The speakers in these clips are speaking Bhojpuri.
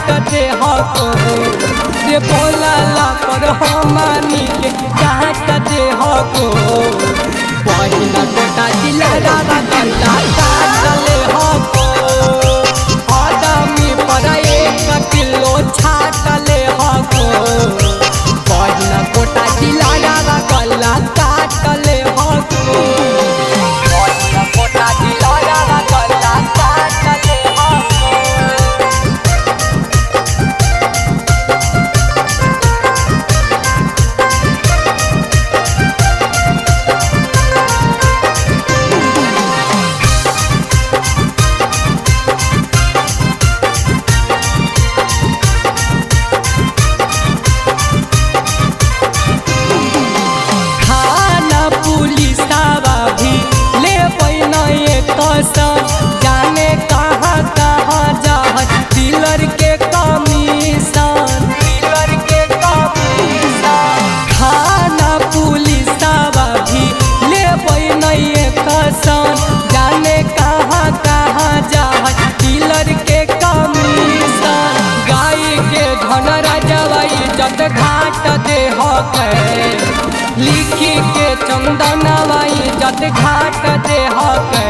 घाट दे हको रे बोलाला पर हमानी के घाट दे हको पहिला कोटा दिलारा गल्ला काट ले हको आदमी पर 1 किलो छाट ले हको पहिला कोटा दिलारा गल्ला काट ले हको पहिला कोटा दिलारा गल्ला काट ले हको जाने कहाँ कहाँ जाहत डीलर के कमीशन थाना पुलिस भी ले नहीं कसन जाने कहाँ कहाँ जाहत डीलर के कमीशन गाय के धन राजवाई जत घाट दे हके लिखी के चंदनवाई जत घाट दे हके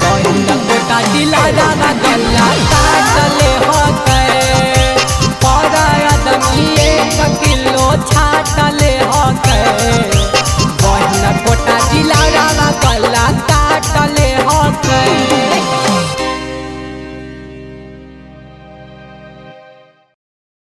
पहिला कोटा दिलारा गल्ला